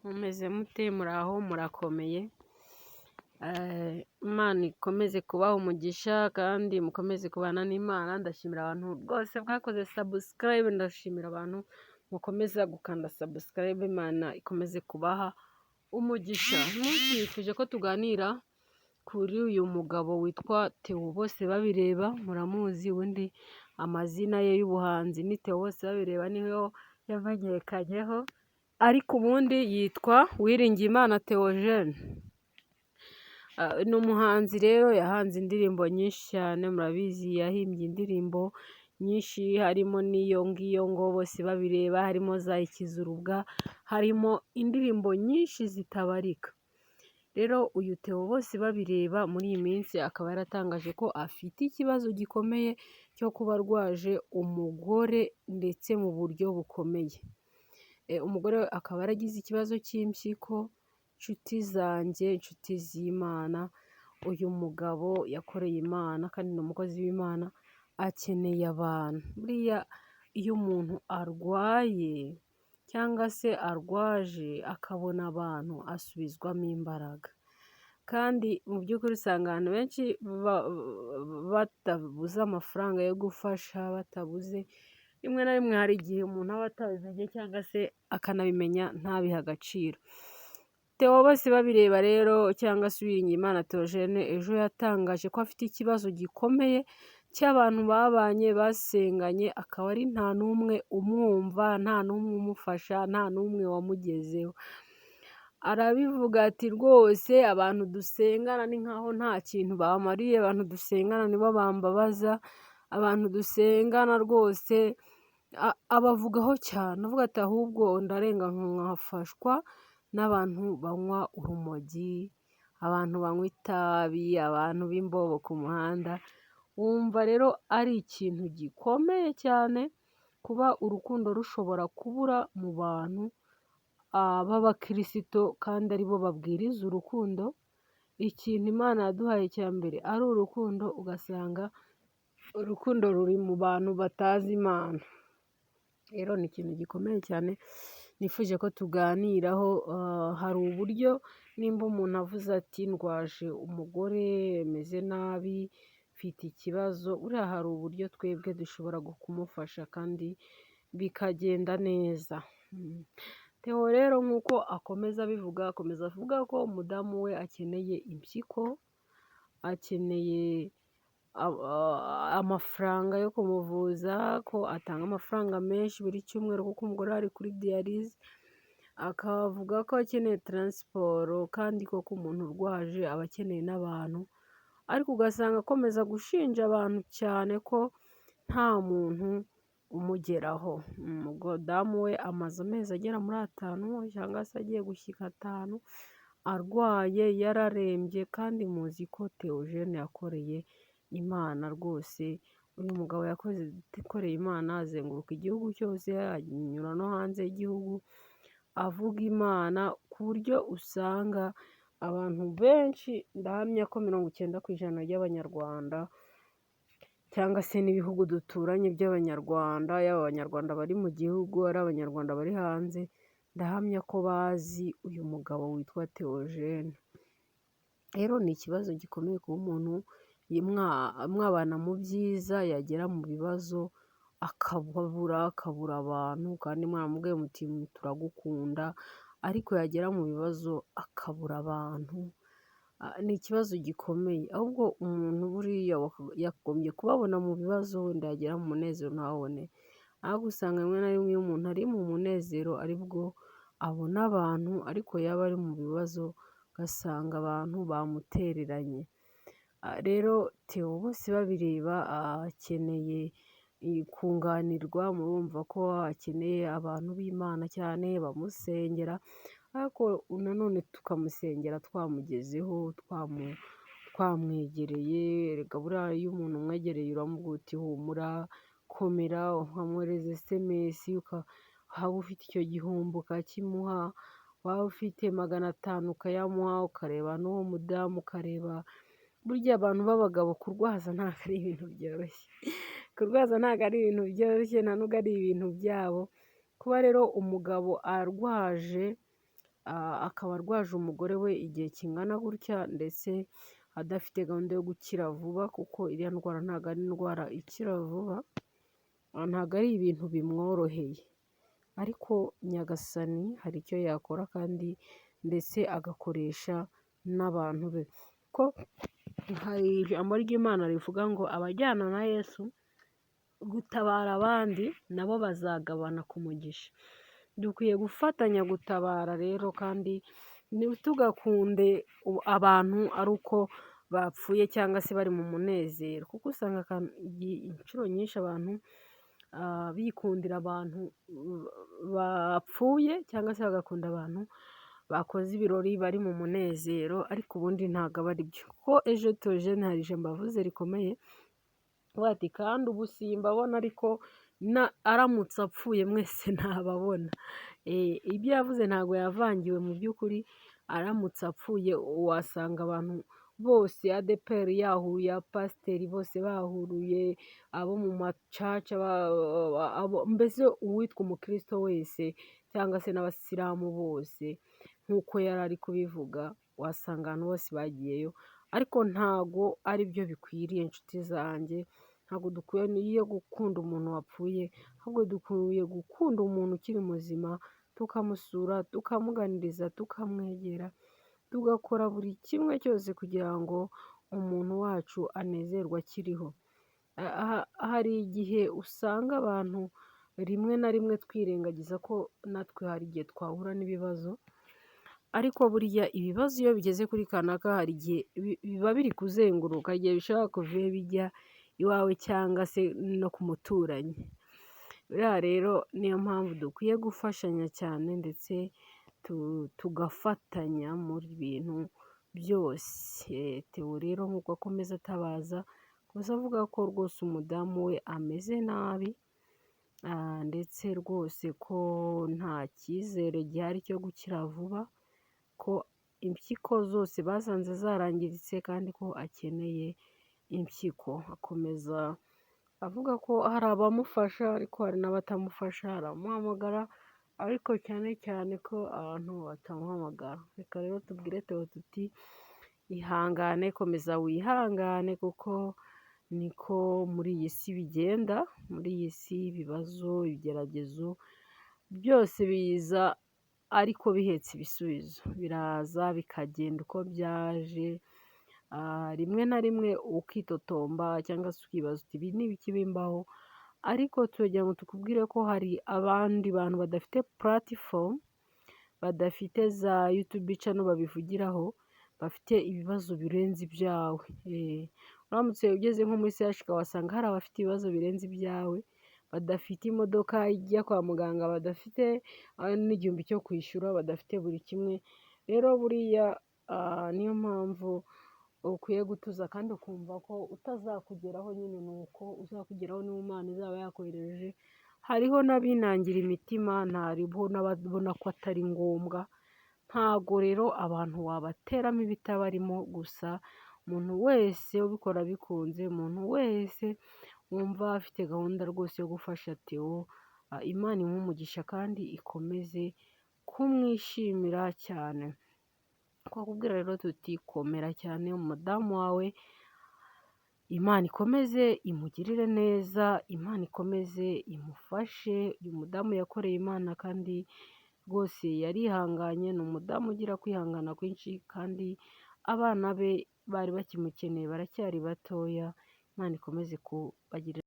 Mumeze mute? Muraho murakomeye? Imana ikomeze kubaha umugisha kandi mukomeze kubana n'Imana. Ndashimira abantu rwose mwakoze subscribe, ndashimira abantu mukomeza gukanda subscribe. Imana ikomeze kubaha umugisha. Umunsi nifuje ko tuganira kuri uyu mugabo witwa Theo Bosebabireba. Muramuzi, ubundi amazina ye y'ubuhanzi ni Theo Bosebabireba, niho yamenyekanyeho, ariko ubundi yitwa Uwiringiyimana Theogene. Ni umuhanzi rero, yahanze indirimbo nyinshi cyane, murabizi yahimbye indirimbo nyinshi, harimo n'iyo ngiyo ngo Bosebabireba, harimo za Ikizurubwa, harimo indirimbo nyinshi zitabarika. Rero uyu Theo Bosebabireba muri iyi minsi akaba yaratangaje ko afite ikibazo gikomeye cyo kuba arwaje umugore ndetse mu buryo bukomeye. Umugore we akaba yaragize ikibazo cy'impyiko. Inshuti zanjye, inshuti z'Imana, uyu mugabo yakoreye Imana kandi ni umukozi w'Imana, akeneye abantu. Buriya iyo umuntu arwaye cyangwa se arwaje akabona abantu, asubizwamo imbaraga. Kandi mu by'ukuri usanga abantu benshi batabuze amafaranga yo gufasha, batabuze, rimwe na rimwe hari igihe umuntu aba atabimenye cyangwa se akanabimenya ntabihe agaciro. Theo Bosebabireba rero cyangwa se Uwiringiyimana Theogene ejo yatangaje ko afite ikibazo gikomeye cy'abantu babanye basenganye, akaba ari nta n'umwe umwumva, nta n'umwe umufasha, nta n'umwe wamugezeho. Arabivuga ati rwose abantu dusengana ni nkaho nta kintu bamariye, abantu dusengana nibo bambabaza, abantu dusengana rwose abavugaho cyane, avuga ati ahubwo ndarenga nkafashwa n'abantu banywa urumogi, abantu banywa itabi, abantu b'imbobo ku muhanda. Wumva rero ari ikintu gikomeye cyane kuba urukundo rushobora kubura mu bantu b'abakirisito kandi aribo babwiriza urukundo. Ikintu Imana yaduhaye cya mbere ari urukundo, ugasanga urukundo ruri mu bantu batazi Imana. Rero ni ikintu gikomeye cyane nifuje ko tuganiraho. Hari uburyo nimba umuntu avuze ati ndwaje umugore, meze nabi, mfite ikibazo, buriya hari uburyo twebwe dushobora kumufasha kandi bikagenda neza. Theo rero nk'uko akomeza abivuga, akomeza avuga ko umudamu we akeneye impyiko, akeneye amafaranga yo kumuvuza, ko atanga amafaranga menshi buri cyumweru kuko umugore ari kuri diyarize, akavuga ko akeneye taransiporo kandi koko umuntu urwaje aba akeneye n'abantu, ariko ugasanga akomeza gushinja abantu cyane ko nta muntu umugeraho. Umudamu we amaze amezi agera muri 5 cyangwa se agiye gushyika 5 arwaye, yararembye, kandi muzi ko Theogene yakoreye Imana rwose. Uyu mugabo yakoreye Imana, azenguruka igihugu cyose, anyura no hanze y'igihugu avuga Imana, ku buryo usanga abantu benshi, ndahamya ko 90% ry'abanyarwanda cyangwa se n'ibihugu duturanye by'abanyarwanda, yaba abanyarwanda bari mu gihugu ari abanyarwanda bari hanze, ndahamya ko bazi uyu mugabo witwa Theogene. Rero ni ikibazo gikomeye kuba umuntu mwabana mu byiza yagera mu bibazo akabura abantu, kandi mwaramubwiye muti turagukunda, ariko yagera mu bibazo akabura abantu. Ni ikibazo gikomeye, ahubwo umuntu buriya yagombye kubabona mu bibazo, wenda yagera mu munezero ntabone. Ahubwo usanga rimwe na rimwe iyo umuntu ari mu munezero aribwo abona abantu, ariko yaba ari mu bibazo ugasanga abantu bamutereranye. Rero Theo Bosebabireba akeneye kunganirwa, murumva ko akeneye abantu b'Imana cyane bamusengera, ariko nanone tukamusengera twamugezeho, twamwegereye. Erega buriya iyo umuntu umwegereye uramubwira uti humura, komera, ukamwohereza SMS, waba ufite icyo gihumbi ukakimuha, waba ufite 500 ukayamuha, ukareba n'uwo mudamu, ukareba. Burya abantu b'abagabo kurwaza ntabwo ari ibintu byoroshye, kurwaza ntabwo ari ibintu byoroshye, nta nubwo ari ibintu byabo. Kuba rero umugabo arwaje akaba arwaje umugore we igihe kingana gutya ndetse adafite gahunda yo gukira vuba, kuko iriya ndwara ntabwo ari indwara ikira vuba, ntabwo ari ibintu bimworoheye, ariko Nyagasani hari icyo yakora kandi ndetse agakoresha n'abantu be, ko hari ijambo ry'Imana rivuga ngo abajyana na Yesu gutabara abandi nabo bazagabana ku mugisha. Dukwiye gufatanya gutabara rero, kandi ntitugakunde abantu ari uko bapfuye cyangwa se bari mu munezero, kuko usanga inshuro nyinshi abantu bikundira abantu bapfuye cyangwa se bagakunda abantu bakoze ibirori bari mu munezero, ariko ubundi ntabwo aba ari byo, kuko ejo Theogene hari ijambo avuze rikomeye ati kandi ubu simbabona ariko aramutse apfuye mwese ntababona. Ibyo yavuze ntabwo yavangiwe, mu by'ukuri aramutse apfuye wasanga abantu bose ADEPR yahuye, abapasiteri bose bahuruye, abo mu macaca, mbese uwitwa umukristo wese cyangwa se n'abasilamu bose nk'uko yari ari kubivuga, wasanga abantu bose bagiyeyo, ariko ntago ari byo bikwiriye inshuti zanjye. Ntabwo dukwiye gukunda umuntu wapfuye, ahubwo dukwiye gukunda umuntu ukiri muzima, tukamusura, tukamuganiriza, tukamwegera, tugakora buri kimwe cyose kugira ngo umuntu wacu anezerwe akiriho. Hari igihe usanga abantu rimwe na rimwe twirengagiza ko natwe hari igihe twahura n'ibibazo, ariko buriya ibibazo iyo bigeze kuri kanaka hari igihe biba biri kuzenguruka, igihe bishobora kuva bijya iwawe cyangwa se no ku muturanyi. Buriya rero niyo mpamvu dukwiye gufashanya cyane ndetse tugafatanya muri bintu byose. Theo rero nk'uko akomeza atabaza, gusa avuga ko rwose umudamu we ameze nabi, ndetse rwose ko nta cyizere gihari cyo gukira vuba, ko impyiko zose basanze zarangiritse kandi ko akeneye impyiko. Akomeza avuga ko hari abamufasha ariko hari n'abatamufasha, aramuhamagara ariko cyane cyane ko abantu batamuhamagara. Reka rero tubwire Theo tuti ihangane, komeza wihangane, kuko niko muri iyi si bigenda. Muri iyi si ibibazo, ibigeragezo byose biza ariko bihetse ibisubizo, biraza bikagenda uko byaje, rimwe na rimwe ukitotomba cyangwa se ukibaza uti ibi ni ibiki bimbaho, ariko turagira ngo tukubwire ko hari abandi bantu badafite platform, badafite za YouTube channel babivugiraho, bafite ibibazo birenze ibyawe. Uramutse ugeze nko muri CHK wasanga hari abafite ibibazo birenze ibyawe, badafite imodoka ijya kwa muganga, badafite n'igihumbi cyo kwishyura, badafite buri kimwe. Rero buriya niyo mpamvu ukwiye gutuza kandi ukumva ko utazakugeraho nyine ni uko uzakugeraho niba Imana izaba yakohereje. Hariho n'abinangira imitima, ntariho n'ababona ko atari ngombwa. Ntago rero abantu wabateramo ibitabarimo, gusa umuntu wese ubikora bikunze, umuntu wese wumva afite gahunda rwose yo gufasha Theo, Imana imuhe umugisha kandi ikomeze kumwishimira cyane. Twakubwira rero tuti komera cyane, umudamu wawe Imana ikomeze imugirire neza, Imana ikomeze imufashe. Uyu mudamu yakoreye Imana kandi rwose yarihanganye, ni umudamu ugira kwihangana kwinshi, kandi abana be bari bakimukeneye, baracyari batoya. Imana ikomeze kubagirira